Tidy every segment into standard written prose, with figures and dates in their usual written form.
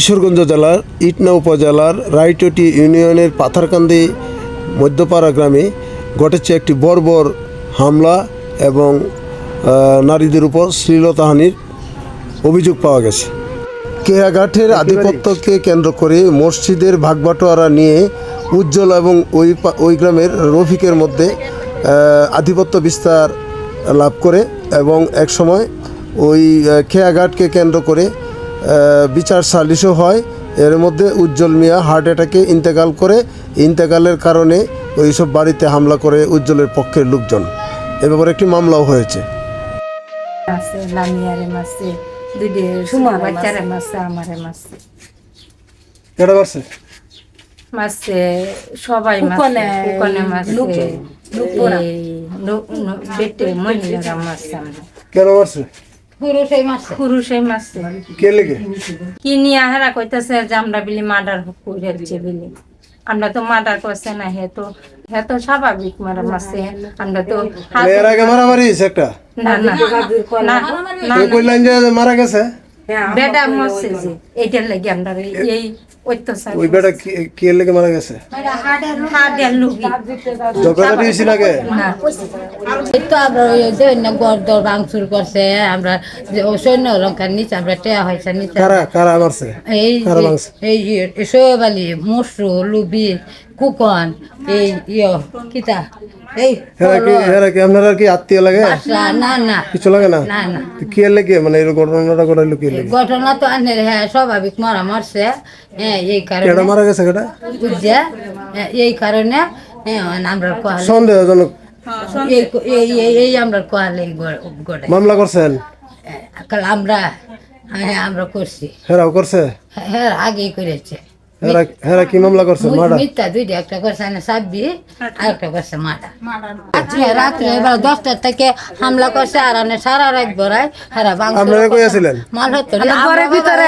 কিশোরগঞ্জ জেলার ইটনা উপজেলার রায়টটি ইউনিয়নের পাথারকান্দি মধ্যপাড়া গ্রামে ঘটেছে একটি বর্বর হামলা এবং নারীদের উপর শ্লীলতাহানির অভিযোগ পাওয়া গেছে। কেয়াঘাটের আধিপত্যকে কেন্দ্র করে মসজিদের ভাগবাটোয়ারা নিয়ে উজ্জ্বল এবং ওই গ্রামের রফিকের মধ্যে আধিপত্য বিস্তার লাভ করে এবং একসময় ওই খেয়াঘাটকে কেন্দ্র করে বিচার সালিশও হয়। এর মধ্যে উজ্জ্বল মিয়া হার্ট অ্যাটাকে ইন্তেকাল করে। ইন্তেকালের কারণে ওইসব বাড়িতে হামলা করে উজ্জ্বলের পক্ষের লোকজন। এ ব্যাপারে একটি মামলাও হয়েছে। সবাই কি নিয়ে হেরা কইতেছে যে আমরা বিলি মার্ডার করেছে বিলি। আমরা তো মার্ডার করছে না, হে তো স্বাভাবিক মারা মারছে। আমরা তো মারামারি একটা না না না মারা গেছে বেটা মরছে যে এইটার লাগি আমরা এই অত্যাচার। ওই বেটা কি লেগে মারা গেছে? হাড়ের লুকি ঝগড়াঝাটি হইছে নাকি? না এই তো আমরা ওই যে গড়দর ভাঙচুর করছে, আমরা সৈন্য অলঙ্কার নিচে আমরা টেয়া হয়েছে নিচে। কারা মারছে? এই সোয়াবালি মশরু লুবি কুকন এই কিতা এই আপনারা কি আত্মীয় লাগে? না না কিছু লাগে না। না না কি লেগে মানে এই ঘটনাটা ঘটাইলো কি লেগে? ঘটনা তো আনে স্বাভাবিক মারা মারছে। এই কারণে মারা গেছে কেটা বুঝছে। এই কারণে আমরা সন্দেহজনক এই আমরা কোয়ালে মামলা করছেন? আমরা করছি। হেরাও করছে? হ্যাঁ আগেই করেছে। হেরা কি মামলা করছে? মিথ্যা দুইটা, একটা করছে সাব্বি আর একটা করছে মার্ডার। রাত্রে এবার 10টার থেকে হামলা করছে আর সারা রাত বড়াই হেরা আপনারা কই আছিলেন? ঘরের ভিতরে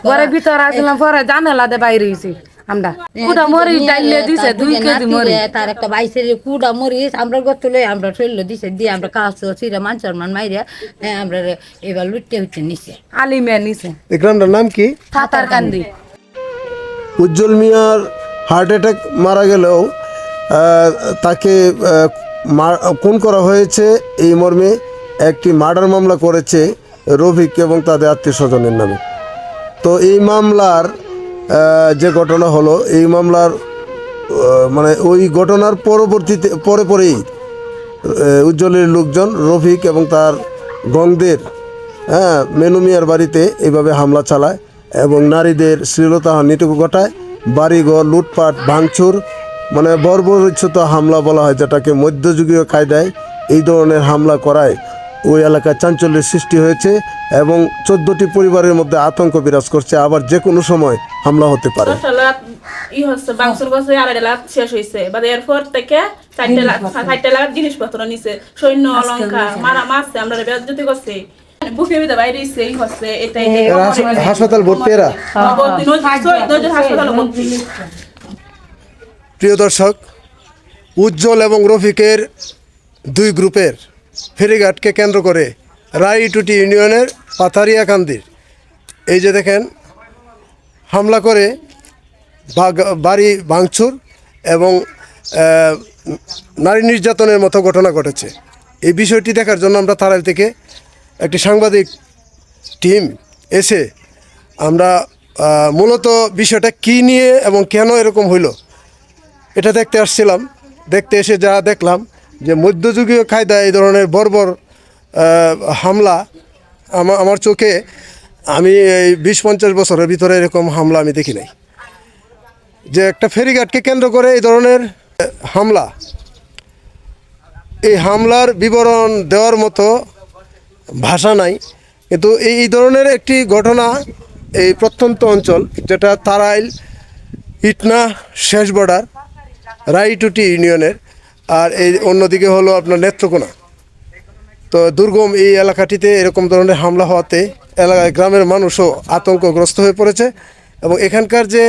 ঘরের ভিতরে আসলাম, পরে জানালা দে বাইরে হইছি। আমরা কুড়া মরিচ ডাইলে দিছে 2 কেজি মরিচ, তার একটা বাইসের কুড়া মরিচ আমরা গত লই আমরা শৈল দিছে দিয়ে আমরা কাজ ছিঁড়ে মান মাইরে আমরা এবার লুটতে হচ্ছে নিচে আলিমে নিছে। এই গ্রামটার নাম কি? পাথারকান্দি। উজ্জ্বল মিয়ার হার্ট অ্যাটাক মারা গেলেও তাকে খুন করা হয়েছে এই মর্মে একটি মার্ডার মামলা করেছে রফিক এবং তাদের আত্মীয় স্বজনের নামে। তো এই মামলার যে ঘটনা হলো, এই মামলার মানে ওই ঘটনার পরেই উজ্জ্বলের লোকজন রফিক এবং তার গংদের মেনু মিয়ার বাড়িতে এইভাবে হামলা চালায় এবং নারীদের শ্লীলতাহানিটুকু ঘটায়। বাড়িঘর লুটপাট ভাঙচুর মানে বর্বরোচিত হামলা বলা হয়, যেটাকে মধ্যযুগীয় কায়দায় এই ধরনের হামলা করায় ওই এলাকায় চাঞ্চল্যের সৃষ্টি হয়েছে এবং 14টি পরিবারের মধ্যে আতঙ্ক বিরাজ করছে। আবার যে কোনো সময় হামলা হতে পারে। জিনিসপত্র নিছে, সৈন্য অলঙ্কার মারা মারছে, আমরা বেজ্জতি করছে, বুকের ভিতরে বাইরে হচ্ছে। এটাই হাসপাতাল ভর্তি এরা। প্রিয় দর্শক, উজ্জ্বল এবং রফিকের দুই গ্রুপের ফেরিঘাটকে কেন্দ্র করে রায়টটি ইউনিয়নের পাথারিয়াকান্দির এই যে দেখেন হামলা করে বাড়ি ভাঙচুর এবং নারী নির্যাতনের মতো ঘটনা ঘটেছে। এই বিষয়টি দেখার জন্য আমরা তারাইল থেকে একটি সাংবাদিক টিম এসে আমরা মূলত বিষয়টা কী নিয়ে এবং কেন এরকম হইল এটা দেখতে আসছিলাম। দেখতে এসে যা দেখলাম যে মধ্যযুগীয় কায়দায় এই ধরনের বর্বর হামলা আমার চোখে আমি এই 20-50 বছরের ভিতরে এরকম হামলা আমি দেখি নাই। যে একটা ফেরিঘাটকে কেন্দ্র করে এই ধরনের হামলা, এই হামলার বিবরণ দেওয়ার মতো ভাষা নাই। কিন্তু এই ধরনের একটি ঘটনা এই প্রত্যন্ত অঞ্চল যেটা তারাইল ইটনা শেষ বর্ডার রায়টটি ইউনিয়নের, আর এই অন্যদিকে হলো আপনার নেত্রকোনা। তো দুর্গম এই এলাকাটিতে এরকম ধরনের হামলা হওয়াতে গ্রামের মানুষও আতঙ্কগ্রস্ত হয়ে পড়েছে এবং এখানকার যে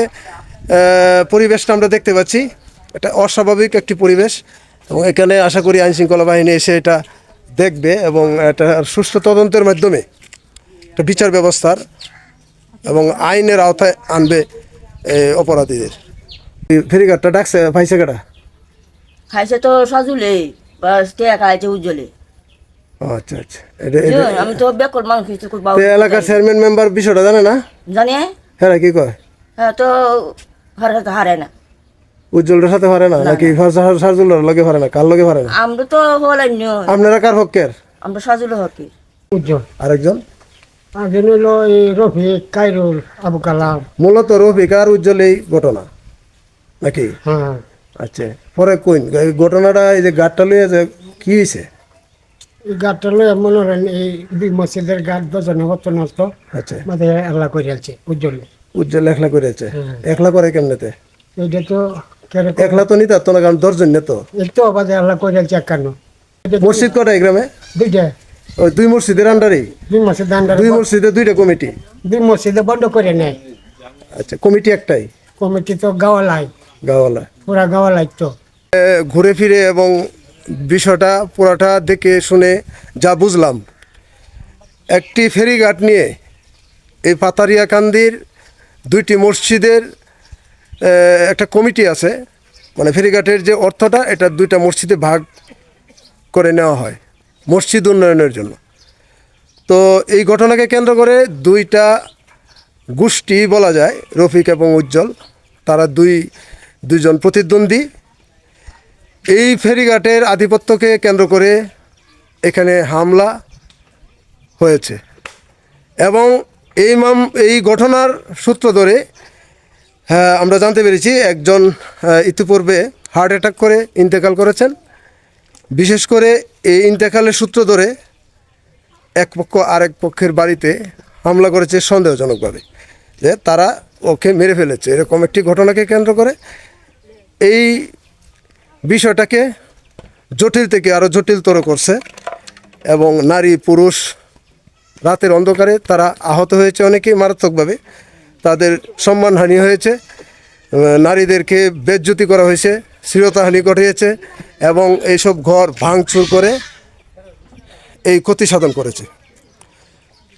পরিবেশটা আমরা দেখতে পাচ্ছি এটা অস্বাভাবিক একটি পরিবেশ এবং এখানে আশা করি আইনশৃঙ্খলা বাহিনী এসে এটা দেখবে এবং এটা সুষ্ঠু তদন্তের মাধ্যমে একটা বিচার ব্যবস্থার এবং আইনের আওতায় আনবে অপরাধীদের। ফেরিঘাটটা ডাকছে পাইছে কেটা? খাইছে তো সাজুলে বা টেয়া খাইছে উজ্জ্বলে। আচ্ছা আচ্ছা, এটা আমি তো বেকর মানুষ কিছু করবো এলাকার চেয়ারম্যান মেম্বার বিষয়টা জানে না? জানে হ্যাঁ, কি কয়? হ্যাঁ তো হারে না। উজ্জ্বলের সাথে পারে না নাকি সাজুলের লগে পারে না? কার লগে পারে না? আমরা তো হলাইন আপনারা কার পক্ষের? আমরা সাজুলে হকি। উজ্জ্বল আরেকজন একজন হলো এই রফিক, কাইরুল, আবু কালাম। মূলত রফিক আর উজ্জ্বল এই ঘটনা নাকি? হ্যাঁ, আচ্ছা, পরে কইন এই ঘটনাটা, এই যে গাড়টা লইয়া যে কি হয়েছে? এই গাড়টা লয়ে মনে করেন এই দুই মসজিদের গাড় দুজনে কত নষ্ট আচ্ছা, মাঝে একলা করে আছে উজ্জ্বল। উজ্জ্বল একলা করেছে? হ্যাঁ। একলা করে কেমনেতে? এইটা তো কেরকম একলা তো নিতে পারতো না, কারণ 10 জন নিত। এই তো বাজে একলা করে আছে একান্ন। মসজিদ কটা এই গ্রামে? দুইটা ওই 2 মসজিদের আন্ডারেই? দুই মসজিদ দান্ডার 2 মসজিদে 2টা কমিটি? দুই মসজিদে বন্ধ করে নেয়। আচ্ছা, কমিটি একটাই? কমিটি তো গাওয়ালাই, গাওয়ালা পুরা গাওয়ালাই তো। ঘুরে ফিরে এবং বিষয়টা পুরাটা দেখে শুনে যা বুঝলাম, একটি ফেরিঘাট নিয়ে এই পাতারিয়াকান্দির 2টি মসজিদের একটা কমিটি আছে। মানে ফেরিঘাটের যে অর্থটা, এটা 2টা মসজিদে ভাগ করে নেওয়া হয় মসজিদ উন্নয়নের জন্য। তো এই ঘটনাকে কেন্দ্র করে 2টা গোষ্ঠী বলা যায়, রফিক এবং উজ্জ্বল, তারা দুইজন প্রতিদ্বন্দ্বী। এই ফেরিঘাটের আধিপত্যকে কেন্দ্র করে এখানে হামলা হয়েছে এবং এই ঘটনার সূত্র ধরে আমরা জানতে পেরেছি একজন ইতিপূর্বে হার্ট অ্যাটাক করে ইন্তেকাল করেছেন। বিশেষ করে এই ইন্তেকালের সূত্র ধরে এক পক্ষ আরেক পক্ষের বাড়িতে হামলা করেছে সন্দেহজনকভাবে, যে তারা ওকে মেরে ফেলেছে। এরকম একটি ঘটনাকে কেন্দ্র করে এই বিষয়টাকে জটিল থেকে আরও জটিলতর করছে এবং নারী পুরুষ রাতের অন্ধকারে তারা আহত হয়েছে, অনেকেই মারাত্মকভাবে। তাদের সম্মানহানি হয়েছে, নারীদেরকে বেজ্জতি করা হয়েছে, শ্লীলতাহানি ঘটিয়েছে এবং এইসব ঘর ভাঙচুর করে এই ক্ষতি সাধন করেছে।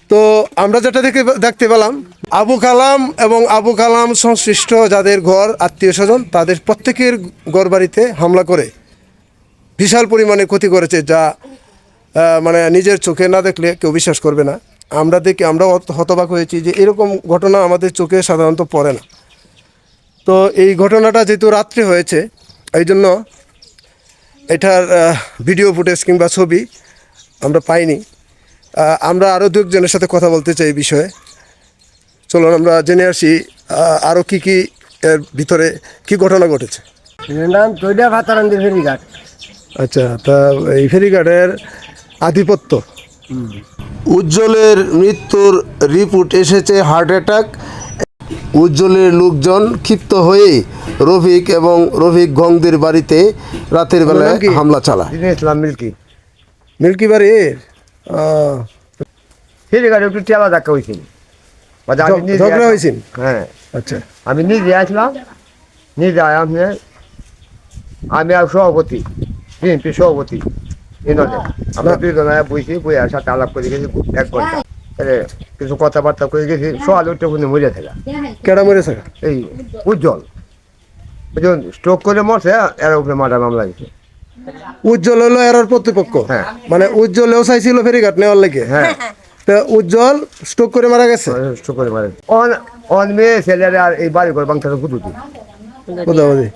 তো আমরা যেটা দেখতে পেলাম, আবু কালাম এবং আবু কালাম সংশ্লিষ্ট যাদের ঘর, আত্মীয় স্বজন, তাদের প্রত্যেকের ঘর বাড়িতে হামলা করে বিশাল পরিমাণে ক্ষতি করেছে, যা মানে নিজের চোখে না দেখলে কেউ বিশ্বাস করবে না। আমরা হতবাক হয়েছি যে এরকম ঘটনা আমাদের চোখে সাধারণত পড়ে না। তো এই ঘটনাটা যেহেতু রাত্রে হয়েছে, এই জন্য এটার ভিডিও ফুটেজ কিংবা ছবি আমরা পাইনি। আমরা আরও 2 জনের সাথে কথা বলতে চাই এই বিষয়ে। চলুন আমরা জেনে আসি আরও কি এর ভিতরে কি ঘটনা ঘটেছে। নাম তৈডা ভাতারান্দি ফেরিঘাট। আচ্ছা, তা এই ফেরিঘাটের আধিপত্য, উজ্জ্বলের মৃত্যুর রিপোর্ট এসেছে হার্ট অ্যাটাক। উজ্জ্বলের লোকজন ক্ষিপ্ত হয়ে রফিক এবং রফিক গংদের বাড়িতে রাতের বেলায় হামলা চালায়। ইসলাম মিল্কি মিল্কি বাড়ির ফেরিঘাট একটু টেলা ধাক্কা হয়েছিল। ঝগড়া হয়েছিল? হ্যাঁ, আচ্ছা, আমি নিজে আসলাম, নিজে আমি আর সভাপতি, বিএনপি সভাপতি এনাদের, আমরা 2 জন বইছি, বই আর সাথে আলাপ করে গেছি 1 ঘন্টা। কিছু কথাবার্তা করে গেছি, সোয়াল উঠে ফোনে মরে থাকা। কেডা মরেছে? এই উজ্জ্বল স্ট্রোক করে মরছে, এর উপরে মার্ডার মামলা দিচ্ছে। উজ্জ্বল হলো এর প্রতিপক্ষ? হ্যাঁ। মানে উজ্জ্বলেও চাইছিল ফেরিঘাট নেওয়ার লাগে? হ্যাঁ, তা উজ্জ্বল স্ট্রোক করে মারা গেছে? স্ট্রোক করে মারে। অন মেয়ে ছেলেরা আর এই বাড়ি ঘর বাংলাদেশের বুঝুতি। বুঝাবুঝি।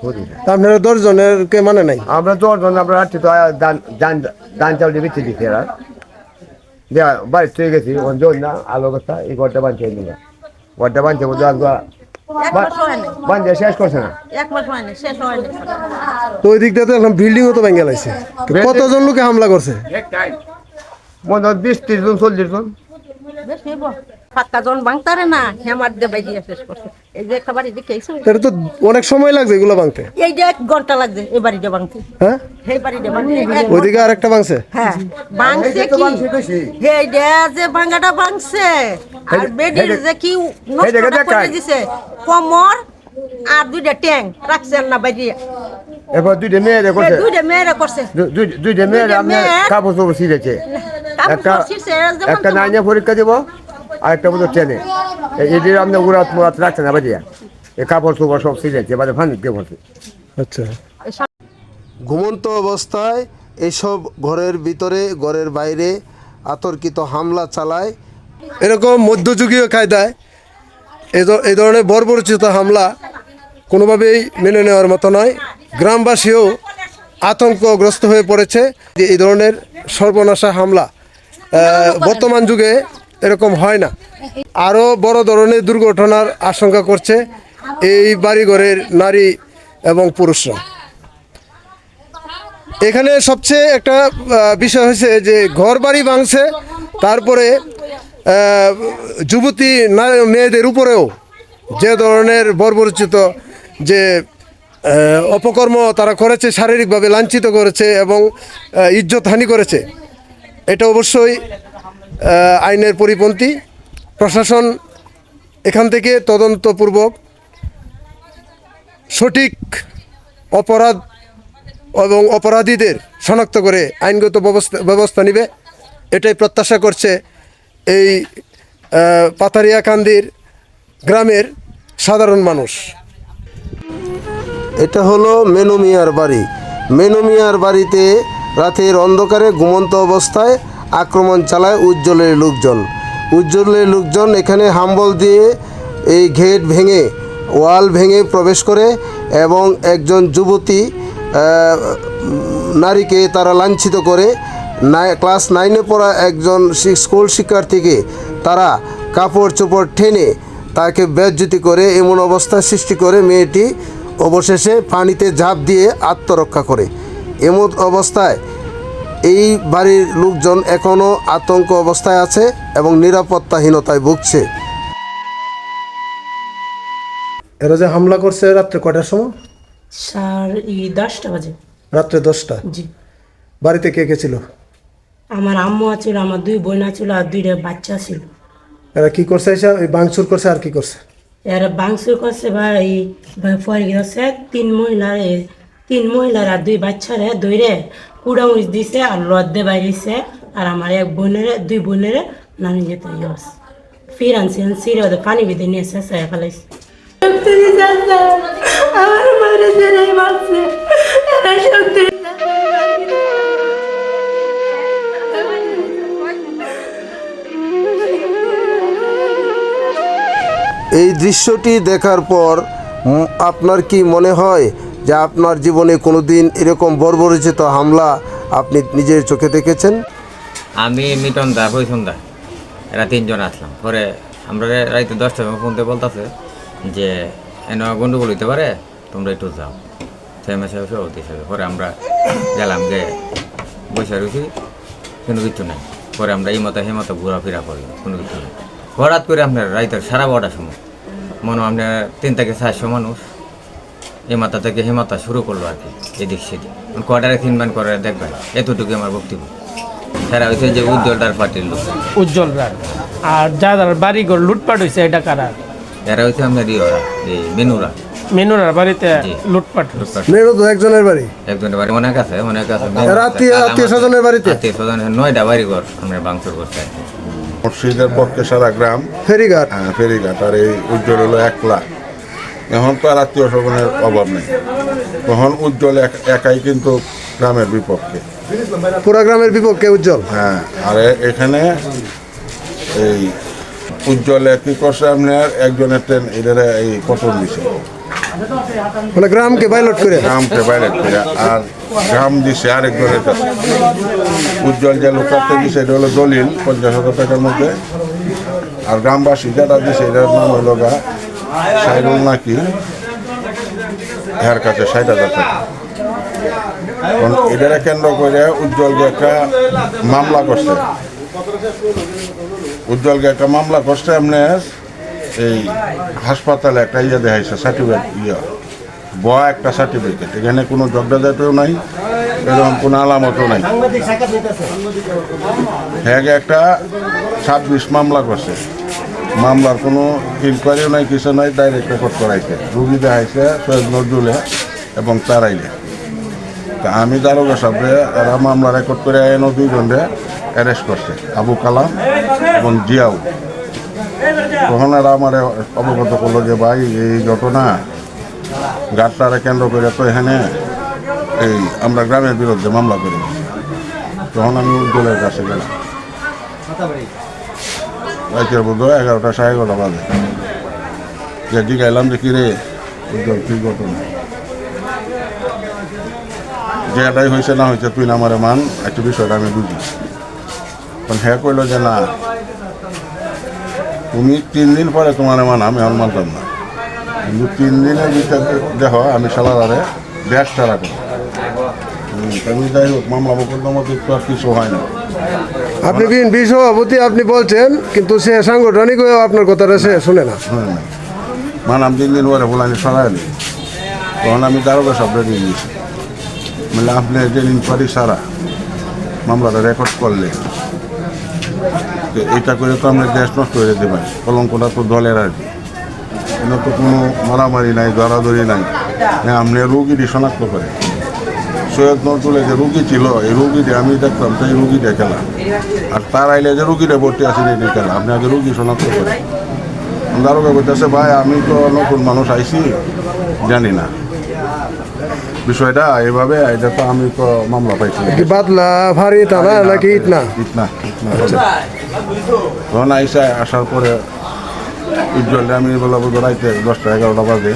তা আপনারা 10 জনের কে মানে নাই? আমরা 10 জন, আমরা রাত্রি তো দান চাউল দিয়ে বেঁচে দিচ্ছি। এরা দেয়া বাড়ি চলে গেছি, জন না আলো কথা, এই ঘরটা বাঁধতে নিলাম। ঘরটা বাঁধতে বাঁধতে শেষ করছে না। তো ওই দিকটা তো এখন বিল্ডিংও তো ভেঙে লাইছে। কতজন লোকে হামলা করছে? মনে হয় 20-30 জন 40 জন। 7 জন বাংতারে না হেমার দে বাইরে শেষ করছে। এই যে একটা বাড়ি দেখে আইছো, এটা তো অনেক সময় লাগছে এগুলো ভাঙতে। এই যে 1 ঘন্টা লাগছে এই বাড়িটা ভাঙতে। হ্যাঁ, এই বাড়িটা ভাঙতে ওইদিকে আরেকটা ভাঙছে। হ্যাঁ, ভাঙছে কি এই যে ভাঙাটা ভাঙছে, আর বেডির যে কি নষ্ট করে দিছে, কোমর আর 2টা ট্যাং রাখছেন না বাইরে। এবার 2টা মেয়েরে করছে, 2টা মেয়েরা করছে, 2টা মেয়েরে আমি কাপড় চোপড় ছিঁড়েছে। একটা নাইনে পরীক্ষা দেবো, আরেকটা বোধ ট্রেনে এটি আপনি উড়াত মুরাত রাখছেন না বাজিয়া এই কাপড় চোপড় সব সিলেছে বাজে ফানি দিয়ে বলছে। আচ্ছা, ঘুমন্ত অবস্থায় এসব ঘরের ভিতরে ঘরের বাইরে আতর্কিত হামলা চালায়। এরকম মধ্যযুগীয় কায়দায় এই ধরনের বর্বরচিত হামলা কোনোভাবেই মেনে নেওয়ার মতো নয়। গ্রামবাসীও আতঙ্কগ্রস্ত হয়ে পড়েছে যে এই ধরনের সর্বনাশা হামলা বর্তমান যুগে এরকম হয় না। আরও বড় ধরনের দুর্ঘটনার আশঙ্কা করছে এই বাড়িঘরের নারী এবং পুরুষরা। এখানে সবচেয়ে একটা বিষয় হয়েছে যে ঘর বাড়ি ভাঙছে, তারপরে যুবতী মেয়েদের উপরেও যে ধরনের বর্বরচিত যে অপকর্ম তারা করেছে, শারীরিকভাবে লাঞ্ছিত করেছে এবং ইজ্জতহানি করেছে, এটা অবশ্যই আইনের পরিপন্থী। প্রশাসন এখান থেকে তদন্তপূর্বক সঠিক অপরাধ এবং অপরাধীদের শনাক্ত করে আইনগত ব্যবস্থা নেবে, এটাই প্রত্যাশা করছে এই পাথারিয়াকান্দির গ্রামের সাধারণ মানুষ। এটা হলো মেনু মিয়ার বাড়ি। মেনু মিয়ার বাড়িতে রাতের অন্ধকারে ঘুমন্ত অবস্থায় আক্রমণ চালায় উজ্জ্বলের লোকজন। উজ্জ্বলের লোকজন এখানে হাম্বল দিয়ে এই গেট ভেঙে ওয়াল ভেঙে প্রবেশ করে এবং একজন যুবতী নারীকে তারা লাঞ্ছিত করে। ক্লাস 9-এ পড়া একজন স্কুল শিক্ষার্থীকে তারা কাপড় চোপড় টেনে তাকে বেজ্জতি করে এমন অবস্থা সৃষ্টি করে মেয়েটি অবশেষে পানিতে ঝাঁপ দিয়ে আত্মরক্ষা করে। এমন অবস্থায় এই বাড়ির লোকজন এখনও আতঙ্ক অবস্থায় আছে এবং নিরাপত্তাহীনতায় ভুগছে। এরা যে হামলা করছে রাত্রে কটার সময়? 10টা বাজে। রাত্রে 10টা? জি। বাড়িতে কে কে ছিল? আমার আম্মু ছিল, আমার 2 বোন ছিল আর 2টা বাচ্চা ছিল। এরা কি করছে? এই ভাঙচুর করছে আর কি করছে? এরা বাংসুর করছে ভাই পরে গেছে 3 মহিলার আর 2 বাচ্চারে ধরে কুড়ামুড়ি দিছে আর লদ্দে বাইরেছে। আর আমার 1 বোনের 2 বোনের নানি যেতে গেছে ফির আনছি সিরে ওদের পানি বেঁধে নিয়ে শেষে ফেলাইছে। আমার মারে জেরাই মারছে এরা সত্যি। এই দৃশ্যটি দেখার পর আপনার কি মনে হয় যে আপনার জীবনে কোনোদিন এরকম বর্বরচিত হামলা আপনি নিজের চোখে দেখেছেন? আমি মিটন দা হইসন দা এরা 3 জন আসলাম। পরে আমরা রাইতে 10টার সময় ফোনতে বলতেছে যে এনে গন্ডগোল হইতে পারে, তোমরা একটু যাও। সেই মাসে সভাপতি হিসাবে পরে আমরা গেলাম, যে বসে রয়েছি, কোনো কিছু নেই। পরে আমরা এই মতো হেমতো ঘোরাফেরা করি, কোনো কিছু নেই। হঠাৎ করে আপনার রাইতের 12:30 সময় মনে আপনার 3 থেকে 400 মানুষ এই মাথা থেকে হেমাতা শুরু করলো আর কি, এদিক সেদিক কোয়ার্টারে 3 মান করে দেখবেন। এতটুকু আমার বক্তব্য। তারা হয়েছে যে উজ্জ্বলদার পার্টির লোক। উজ্জ্বলরা আর যাদের বাড়িঘর লুটপাট হয়েছে এটা কারা? এরা হয়েছে আপনার এই মেনুরার বাড়িতে লুটপাট। মেনু তো একজনের বাড়ি, অনেক আছে আত্মীয় স্বজনের বাড়িতে। 9টা বাড়িঘর আমরা বাংসুর করতে। মসজিদের পক্ষে সারা গ্রাম ফেরিঘাট। হ্যাঁ, ফেরিঘাট। আর এই উজ্জ্বল হলো 1 লাখ। এখন তো আর আত্মীয় স্বজনের অভাব নেই। তখন উজ্জ্বল একাই কিন্তু গ্রামের বিপক্ষে, পুরো গ্রামের বিপক্ষে উজ্জ্বল। হ্যাঁ, আর এখানে এই উজ্জ্বলে কি করছে আপনার একজনের ট্রেন এদের এই পটল দিছে, মানে গ্রামকে বাইলট করে আর গ্রাম দিছে আরেকজনের কাছে। উজ্জ্বল যে লোকটা দিছে এটা হলো দলিল 50,000 টাকার মধ্যে। আর গ্রামবাসী যারা দিছে এটার নাম হলো সাইরুল নাকি, এর কাছে 60,000 টাকা। এটারে কেন্দ্র করে উজ্জ্বলকে একটা মামলা করছে। আপনার এই হাসপাতালে একটা দেখাইছে সার্টিফিকেট, একটা সার্টিফিকেট। এখানে কোনো জগদাজাতেও নাই, এরকম কোনো আলামতও নাই। হ্যাঁ, একটা 26 মামলা করছে। মামলার কোনো ইনকোয়ারিও নাই, কিছু নাই, ডাইরেক্ট রেকর্ড করাইছে। রুগী দেখাইছে সৈয়দ নজরুলে এবং তারাইলে। তা আমি দারোগা সাহেবরে এরা মামলা রেকর্ড করে এনে 2 জনরে অ্যারেস্ট করছে, আবু কালাম এবং জিয়াউ। তখন এরা আমার অবগত করলো যে ভাই এই ঘটনা গাড়টারে কেন্দ্র করে তো এখানে এই আমরা গ্রামের বিরুদ্ধে মামলা করি। তখন আমি উজ্জ্বলের কাছে গেলাম, রাতের বোধ 11টা 11:30 বাজে, যে জিগাইলাম যে কিরে উজ্জ্বল কি ঘটনা, যে এটাই হয়েছে না হয়েছে তুই না আমারে মান, একটা বিষয়টা আমি বুঝি। তখন হ্যাঁ কইল যে না তুমি 3 দিন পরে তোমার মান আমি আর মানতাম না, কিন্তু 3 দিনের ভিতরে দেখো আমি সালারে ব্যাস ছাড়া করি। আমি যাই হোক মামলা মোকদ্দমা তো আর কিছু হয় না। আপনি বিএনপি সভাপতি আপনি বলছেন, কিন্তু সে সাংগঠনিক আপনার কথাটা সে শুনে না। মানাম 3 দিন পরে বলে আমি সরাইলি, তখন আমি দারোগা শব্দে দিয়ে দিয়েছি, মানে আপনি যে ইনকোয়ারি সারা মামলাটা রেকর্ড করলে এটা করে তো আমরা দেশ নষ্ট হয়ে যেতে পারি, কলঙ্কটা তো দলের আর কি, এখানে তো কোনো মারামারি নাই, দরাদরি নাই। আপনি রুগীটি শনাক্ত করে সৈয়দ নজরুলের যে রুগী ছিল এই রুগীটি আমি দেখলাম, সেই রুগীটা খেলা, আর তার আইলে যে রুগীটা ভর্তি আছে এটা খেলা, আপনি আগে রুগী শনাক্ত করে। দারোগা বলতেছে ভাই আমি তো নতুন মানুষ আইছি জানি না বিষয়টা এভাবে, এটা তো আমি তো মামলা পাইছি বাদলা ভারী তারা নাকি ইট না তখন আইসা আসার পরে উজ্জ্বলে আমি বলবো রাইতে 10টা 11টা বাজে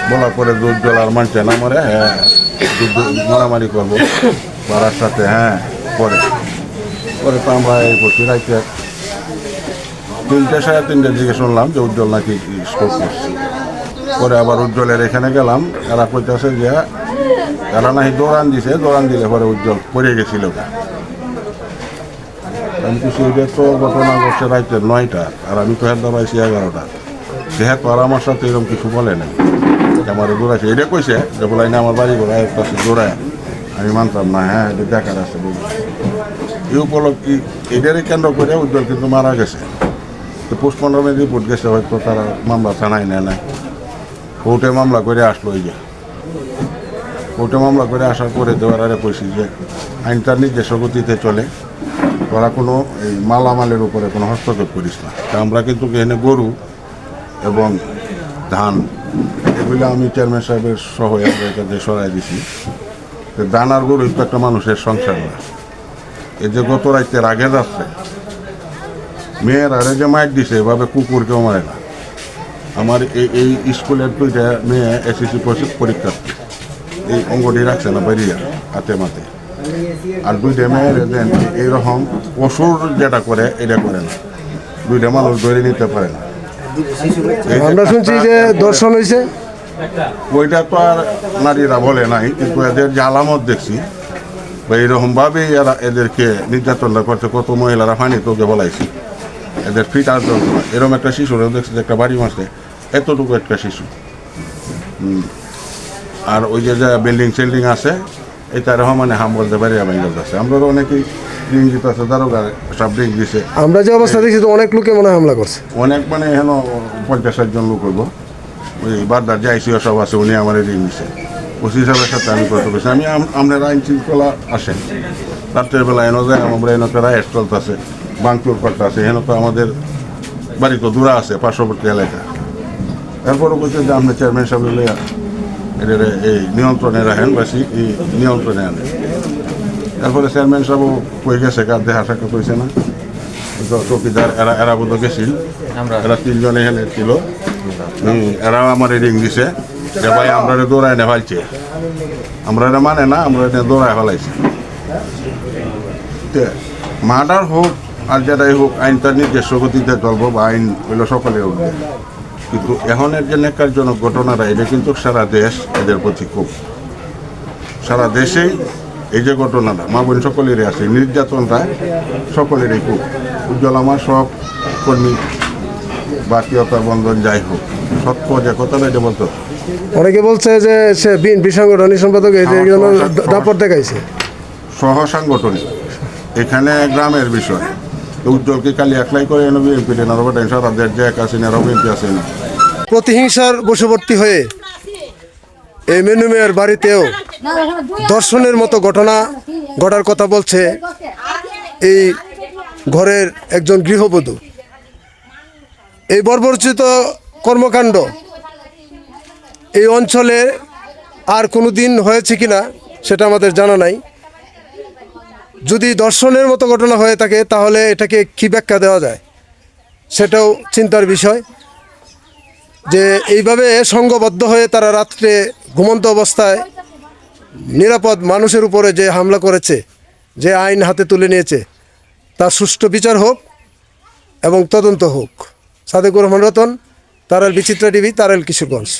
বলার পরে উজ্জ্বল আর মানছে না মরে, হ্যাঁ মারামারি করবো পাড়ার সাথে, হ্যাঁ পরে পরে তো আমরা এই করছি রাইতে 3টে 3:30 দিকে শুনলাম যে উজ্জ্বল নাকি স্ট্রোক করছে। পরে আবার উজ্জ্বলের এখানে গেলাম, এরা কইতেছে যে এরা নাকি দৌড়ান দিছে, দৌড়ান দিলে পরে উজ্জ্বল পড়ে গেছিল। আমি তো সেইটা তো ঘটনা ঘটছে রাইতে 9টা, আর আমি তো হ্যাঁ দাঁড়াইছি 11টা। সে হ্যাঁ তো আর আমার সাথে এরকম কিছু বলে নাই, আমার দৌড়াইছে এটা কইছে যে বলাই না আমার বাড়ি ঘোড়ায় একটা দৌড়ায়, আমি মানতাম না, হ্যাঁ এটা দেখার আছে বলি। এই উপলক্ষে এটারই কেন্দ্র করে উজ্জ্বল কিন্তু মারা গেছে। তো পোস্টমর্টমের রিপোর্ট গেছে, হয়তো তারা মামলা থানায় নেয় নাই, কোর্টে মামলা করে আসলো। এই যে কোর্টে মামলা করে আসার পরে দেওয়ার আরে কইছি যে আইন তার নির্দেশ গতিতে চলে, তোরা কোনো এই মালামালের উপরে কোনো হস্তক্ষেপ করিস না। তা আমরা কিন্তু এখানে গরু এবং ধান এগুলো আমি চেয়ারম্যান সাহেবের সহ এখানে সরাই দিছি। তো ধান আর গরু তো একটা মানুষের সংসার না। এই যে গত রাইতে আগে যাচ্ছে মেয়ের আরে যে মাইক দিছে এভাবে কুকুর কেউ মারে না। আমার এই স্কুলের 2টা মেয়ে এসএসসি পরীক্ষার্থী, এই অঙ্গটি রাখছে না বাইরিয়া হাতে মাতে, আর 2টা মেয়ের এইরকম পশুর যেটা করে এটা করে না, 2টা মানুষ ধরে নিতে পারে না। আমরা শুনছি যে দর্শন হয়েছে, ওইটা তো আর নারীরা বলে নাই, কিন্তু এদের যে আলামত দেখছি বা এইরকমভাবেই এরা এদেরকে নির্যাতনটা করছে। কত মহিলারা ফানি তোকে বলাইছি, এদের ফিট আর না। এরকম একটা শিশুরেও দেখছে যে একটা বাড়ি মাসে এতটুকু একটা শিশু, আর ওই যে বিল্ডিং সিল্ডিং আছে এটা রহমানে হাম বলতে পারি বেঙ্গল আছে। আমরা অনেকেই ইঙ্গিত আছে, দারোগা সব ড্রিঙ্ক দিছে। আমরা যে অবস্থা দেখছি তো অনেক লোকে মনে হয় হামলা করছে, অনেক মানে এখানে 50-60 জন লোক হইব। ওই বারদার যে আইসিও সব আছে উনি আমার ঋণ দিছে, ওসি সাহেবের সাথে আমি কথা বলছি। আমি আপনার আইন শৃঙ্খলা আসেন রাত্রের বেলা এনে যায়, আমরা এনে তো রায় চলতেছে, বাংচুর করতে আছে, এখানে তো আমাদের বাড়ি তো দূরা আছে পার্শ্ববর্তী এলাকা। এরপরও বলছে যে আপনি চেয়ারম্যান সাহেব এদের এই নিয়ন্ত্রণে রাখেন বা নিয়ন্ত্রণে আনেন। তারপরে চেয়ারম্যান সাহেবও কই গেছে, কার দেখা সাক্ষাৎ করেছে না, চৌকিদার এরা বোধ গেছিল, এরা 3 জন এখানে ছিল। এরাও আমার রিং দিছে যে ভাই আমরা দৌড়ায় না ফেলছে, আমরা মানে না, আমরা দৌড়ায় ফেলাইছি। মার্ডার হোক আর যেটাই হোক আইন তার নিজস্ব গতিতে চলবো, বা আইন হইল সকলে উঠবে। কিন্তু এখনের যে নেকারজনক ঘটনাটা এটা কিন্তু সারা দেশ এদের প্রতি খুব, সারা দেশেই এই যে ঘটনাটা মা বোন সকলেরই আছে, নির্যাতনটা সকলেরই খুব। উজ্জ্বল আমার সব কর্মী বাকিয়তার বন্ধন যাই হোক, সত্য যে কথাটা এটা বলতো। অনেকে বলছে যে সে বিএনপি সাংগঠনিক সম্পাদক দাপট দেখাইছে, সহ সাংগঠনিক এখানে গ্রামের বিষয়। উজ্জ্বলকে খালি একলাই করে এনে বিএনপি সারা দেশ যে এক আছে না বিএনপি আছে না। প্রতিহিংসার বশবর্তী হয়ে এই মেনু মেয়ের বাড়িতেও দর্শনের মতো ঘটনা ঘটার কথা বলছে এই ঘরের একজন গৃহবধূ। এই বর্বরচিত কর্মকাণ্ড এই অঞ্চলে আর কোনো দিন হয়েছে কিনা সেটা আমাদের জানা নাই। যদি দর্শনের মতো ঘটনা হয়ে থাকে তাহলে এটাকে কী ব্যাখ্যা দেওয়া যায় সেটাও চিন্তার বিষয়। যে এইভাবে সংঘবদ্ধ হয়ে তারা রাত্রে ঘুমন্ত অবস্থায় নিরাপদ মানুষের উপরে যে হামলা করেছে, যে আইন হাতে তুলে নিয়েছে, তার সুষ্ঠু বিচার হোক এবং তদন্ত হোক। সাদেকুর রহমান রতন, তারাল বিচিত্রা টিভি, তারাল কিশোরগঞ্জ।